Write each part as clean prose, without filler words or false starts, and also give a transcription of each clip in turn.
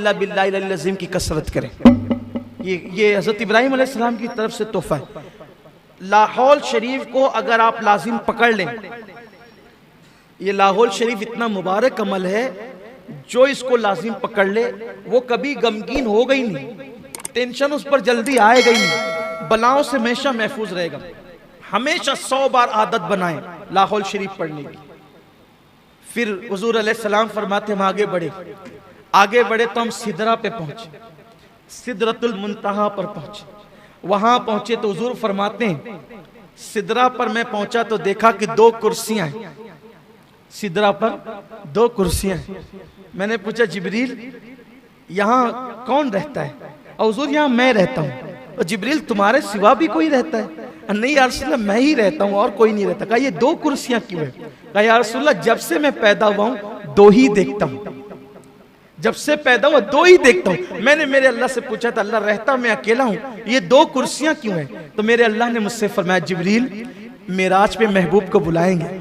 इल्ला बिल्लाहिल अलील अज़ीम की कसरत करें। ये हज़रत इब्राहीम अलैहिस्सलाम की तरफ से तोहफा है। लाहौल शरीफ को अगर आप लाजिम पकड़ लें, ये लाहौल शरीफ इतना मुबारक अमल है, जो इसको लाजिम पकड़ ले वो कभी गमगीन होगा ही नहीं, टेंशन उस पर जल्दी आएगा ही नहीं, बलाओं से हमेशा महफूज रहेगा। हमेशा 100 बार आदत बनाएं लाहौल शरीफ पढ़ने की। फिर हुजूर अलैहिस्सलाम फरमाते हम आगे बढ़े तो हम सिदरा पे पहुंचे, सिदरतुल मुंतहा पर पहुंचे। वहां पहुंचे तो हुजूर फरमाते हैं सिदरा पर मैं पहुंचा तो देखा कि 2 कुर्सियां हैं, सिदरा पर 2 कुर्सियां हैं। मैंने पूछा जिब्रील यहाँ कौन रहता है? और हुजूर यहाँ मैं रहता हूँ। और जिब्रील तुम्हारे सिवा भी कोई रहता है? नहीं या रसूलल्लाह मैं ही रहता हूँ और कोई नहीं रहता। कहा ये 2 कुर्सियां क्यों है? कहा या रसूलल्लाह जब से मैं पैदा हुआ हूँ 2 ही देखता हूँ, जब से पैदा हुआ 2 ही देखता हूँ। मैंने मेरे अल्लाह से पूछा था अल्लाह रहता मैं अकेला हूँ, ये 2 कुर्सियां क्यों है? तो मेरे अल्लाह ने मुझसे फरमाया जिब्रील मेराज पे महबूब को बुलाएंगे,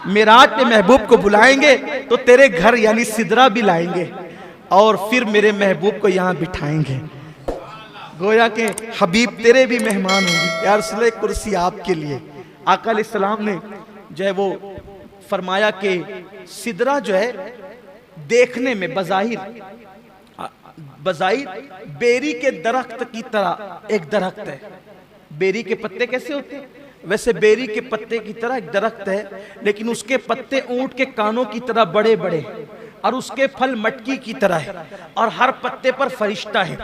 मेराज पे महबूब को बुलाएंगे तो तेरे घर यानी सिदरा भी लाएंगे और फिर मेरे महबूब को यहाँ बिठाएंगे। गोया के हबीब तेरे भी मेहमान होंगे। यार रसूल कुर्सी आपके लिए। आका अलैहिस्सलाम ने जो है वो फरमाया कि सिदरा जो है देखने में बज़ाहिर बेरी के दरख्त की तरह एक दरख्त है। बेरी के पत्ते कैसे होते हैं? वैसे बेरी के पत्ते की तरह एक दरख्त है, लेकिन उसके पत्ते ऊंट के कानों की तरह बड़े बड़े और उसके फल मटकी की तरह है और हर पत्ते पर फरिश्ता है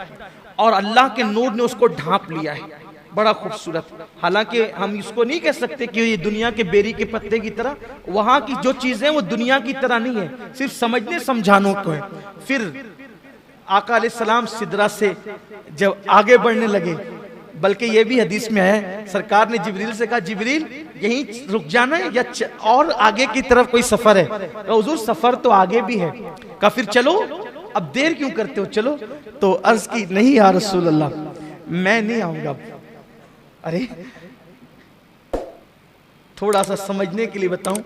और अल्लाह के नूर ने उसको ढांप लिया है। बड़ा खूबसूरत। हालांकि हम इसको नहीं कह सकते कि ये दुनिया के बेरी के पत्ते की तरह, वहां की जो चीजें वो दुनिया की तरह नहीं है, सिर्फ समझने समझाने को है। फिर आका अलैहिस्सलाम सिदरा से जब आगे बढ़ने लगे, बल्कि ये भी हदीस में है सरकार ने जिब्रील से कहा जिब्रील यहीं रुक जाना है या और आगे की तरफ कोई सफर है? तो हुजूर सफर तो आगे भी है। कहा फिर चलो, अब देर क्यों करते हो, चलो। तो अर्ज की नहीं या रसूल अल्लाह मैं नहीं आऊंगा। अरे थोड़ा सा समझने के लिए बताऊं,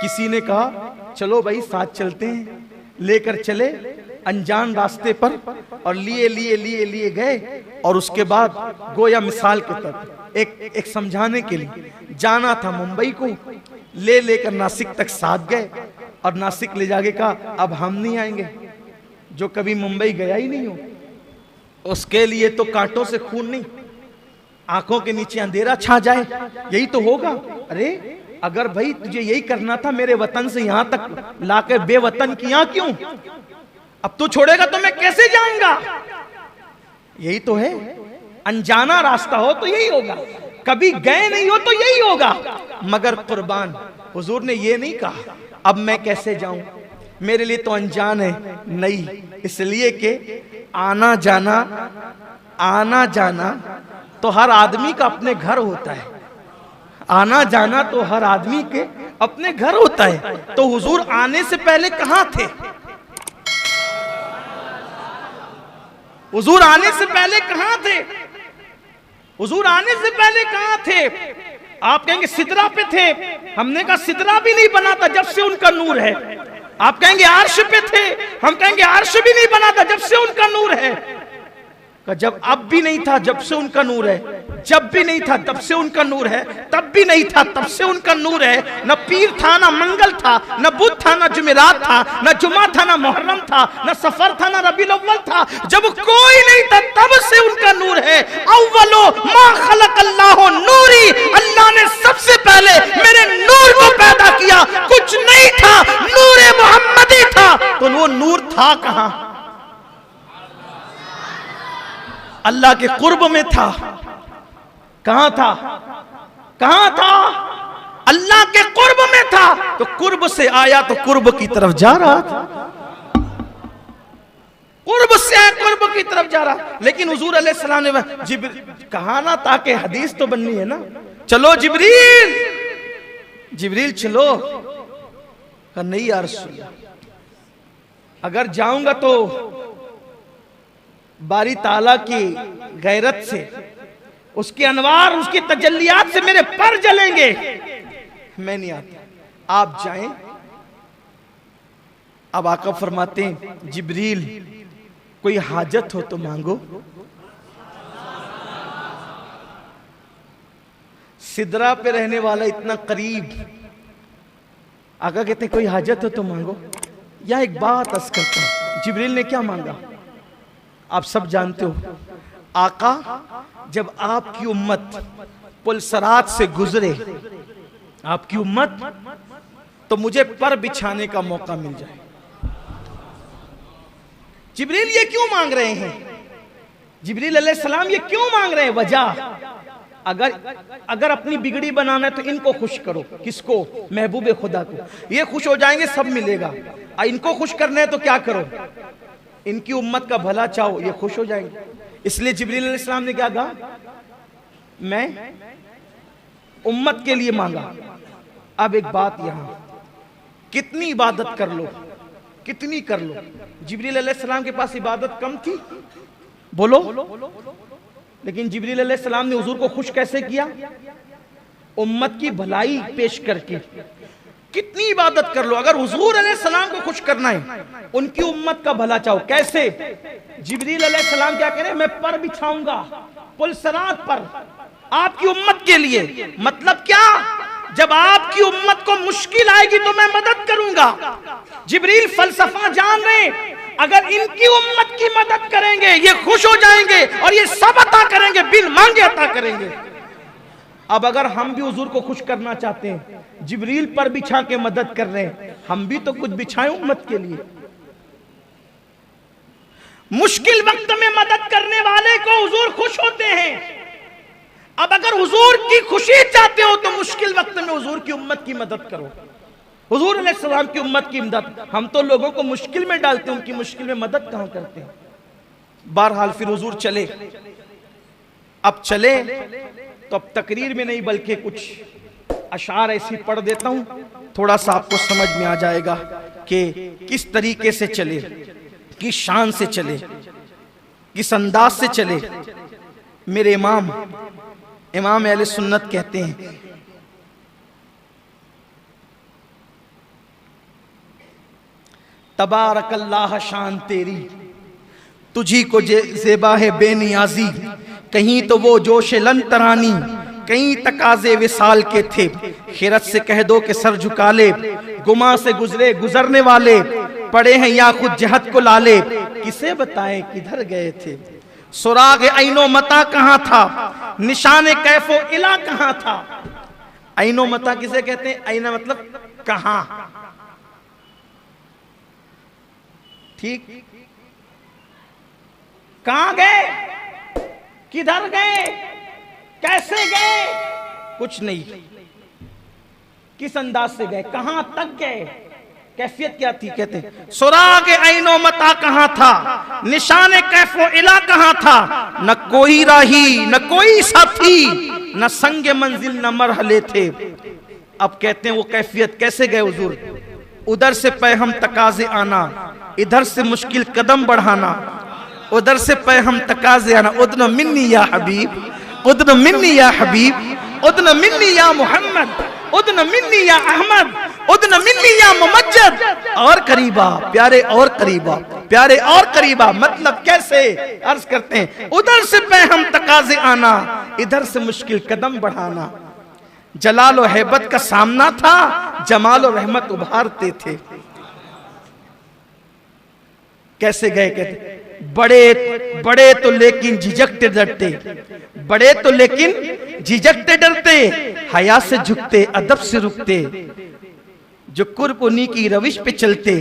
किसी ने कहा चलो भाई साथ चलते हैं, लेकर चले अनजान रास्ते पर और लिए गए और उसके बाद गोया मिसाल के तौर एक समझाने के लिए जाना था मुंबई को, लेकर नासिक तक साथ गए और नासिक ले जाके कहा अब हम नहीं आएंगे, जो कभी मुंबई गया ही नहीं हो उसके लिए तो कांटों से खून नहीं, आंखों के नीचे अंधेरा छा जाए यही तो होगा। अरे अगर भाई तुझे यही करना था मेरे वतन से यहां तक लाकर बेवतन किया क्यों? अब तू छोड़ेगा तो मैं कैसे जाऊंगा? यही तो है, अनजाना रास्ता हो तो यही होगा, कभी गए नहीं हो तो यही होगा। मगर कुर्बान हुजूर ने ये नहीं कहा अब मैं कैसे जाऊं, मेरे लिए तो अनजान है, नहीं, इसलिए कि आना जाना तो हर आदमी का अपने घर होता है, आना जाना तो हर आदमी के अपने घर होता है। तो हुजूर आने से पहले कहां थे? हुजूर आने से पहले कहां थे? हुजूर आने से पहले कहां थे? आप कहेंगे सिदरा पे थे। हमने कहा सिदरा भी नहीं बना था जब से उनका नूर है। आप कहेंगे अर्श पे थे। हम कहेंगे अर्श भी नहीं बना था जब से उनका नूर है। जब अब भी नहीं था जब से उनका नूर है, जब भी नहीं था तब से उनका नूर है, तब भी नहीं था तब से उनका नूर है। न पीर था, न मंगल था, न बुध था, न जुमेरात था, न जुमा था, न मुहर्रम था, न सफर था, न रबीउल अव्वल था। जब कोई नहीं था तब से उनका नूर है। अव्वलो मा खलक़ल्लाहु नूरी, अल्लाह ने सबसे पहले मेरे नूर को पैदा किया। कुछ नहीं था, नूर मोहम्मदी था। तो वो नूर था कहां? अल्लाह के कुर्ब में था। कहां था? कहां था? अल्लाह के कुर्ब में था। तो कुर्ब से आया तो कुर्ब की तरफ जा रहा था, कुर्ब से आया कुर्ब की तरफ जा रहा। लेकिन हुजूर अलैहिस्सलाम ने कहा ना, ताकि हदीस तो बननी है ना, चलो जिब्रील, जिब्रील चलो। कहा नहीं यार रसूल, अगर जाऊंगा तो बारी ताला की गैरत से, उसके अनवार, उसकी तजल्लियात से मेरे पर जलेंगे। मैं नहीं आता, आप जाएं, अब आका फरमाते हैं जिब्रील कोई हाजत हो तो मांगो। सिदरा पे रहने वाला इतना करीब, आका कहते हैं कोई हाजत हो तो मांगो। यह एक बात अर्ज करता हूं, जिब्रील ने क्या मांगा आप सब जानते हो। आका जब आपकी उम्मत पुलसरात से गुजरे, आपकी उम्मत, तो मुझे पर बिछाने का मौका मिल जाए। जिब्रील ये क्यों मांग रहे हैं? जिब्रील अलैहिस्सलाम ये क्यों मांग रहे हैं? वजह, अगर अपनी बिगड़ी बनाना है तो इनको खुश करो। किसको? महबूब खुदा को। ये खुश हो जाएंगे, सब मिलेगा। इनको खुश करना है तो क्या करो? इनकी उम्मत का भला चाहो, ये खुश हो जाएंगे। इसलिए जिब्रील अलैहिस्सलाम ने क्या कहा? मैं उम्मत के लिए मांगा। अब एक बात, यहां कितनी इबादत कर लो, कितनी कर लो, जिब्रील अलैहिस्सलाम के पास इबादत कम थी? बोलो। लेकिन जिब्रील अलैहिस्सलाम ने हुजूर को खुश कैसे किया? उम्मत की भलाई पेश करके। कितनी इबादत कर लो, अगर हुजूर अलैहिस्सलाम को खुश करना है, उनकी उम्मत का भला चाहो। कैसे? जिब्रील अलैहिस्सलाम क्या कह रहे हैं? मैं पर बिछाऊंगा पुलसरात पर आपकी उम्मत के लिए। मतलब क्या? जब आपकी उम्मत को मुश्किल आएगी तो मैं मदद करूंगा। जिब्रील फलसफा जान रहे, अगर इनकी उम्मत की मदद करेंगे ये खुश हो जाएंगे और ये सब अता करेंगे, बिन मांगे अता करेंगे। अब अगर हम भी हुजूर को खुश करना चाहते हैं, जिब्रील पर बिछा के मदद कर रहे हैं, हम भी तो कुछ बिछाएं उम्मत के लिए। मुश्किल वक्त में मदद करने वाले को हुजूर खुश होते हैं। अब अगर हुजूर की खुशी चाहते हो तो मुश्किल वक्त में हुजूर की उम्मत की मदद करो। हुजूर अलैहिस्सलाम की उम्मत की मदद, हम तो लोगों को मुश्किल में डालते हैं, उनकी मुश्किल में मदद कहां करते हैं। बहरहाल फिर हुजूर चले। अब चले तो अब तकरीर में नहीं बल्कि कुछ अशार ऐसी पढ़ देता हूं, थोड़ा सा आपको समझ में आ जाएगा कि किस तरीके से चले, किस शान से चले, किस अंदाज से चले। मेरे इमाम अहले सुन्नत कहते हैं, तबारकल्लाह शान तेरी, तुझी को ज़ेबा है बेनियाजी। कहीं तो वो जोश लंतरानी, कहीं तकाजे विसाल के थे। खिरत से कह दो कि सर झुका ले, गुमा से गुजरे गुजरने वाले, पड़े हैं या खुद जहद को लाले। किसे बताएं किधर गए थे? सुराग ऐनो मता कहाँ था, निशान कैफो इला कहाँ था। ऐनो मता किसे कहते हैं? ऐना मतलब कहाँ, ठीक। कहां गए, किधर गए, कैसे गए, कुछ नहीं। किस अंदाज से गए, कहां तक गए, कैफियत क्या थी? कहते हैं सुराग ऐनो मता कहां था, निशान कैफो इला कहां था। न कोई राही न कोई साथी, न संग मंजिल न मरहले थे। अब कहते हैं वो कैफियत कैसे गए हुजूर? उधर से पैहम तकाजे आना, इधर से मुश्किल कदम बढ़ाना, उधर से पैहम तकाजे आना। उदन मिन्नी या हबीब, उदन मिन्नी या हबीब, उदन मिन्नी या मोहम्मद, उदन मिन्नी या अहमद, उदन मिन्नी या मुमज्जद। और करीबा प्यारे, और करीबा प्यारे, और करीबा। मतलब कैसे? अर्ज करते हैं उधर से पैहम तकाजे आना, इधर से मुश्किल कदम बढ़ाना। जलाल और हैबत का सामना था, जमाल और रहमत उभारते थे। कैसे गए? कहते बड़े बड़े तो लेकिन झिझकते डरते, बड़े तो लेकिन झिझकते डरते, हया से झुकते अदब से रुकते, जो कुर्ब उन्हीं की रविश पे चलते,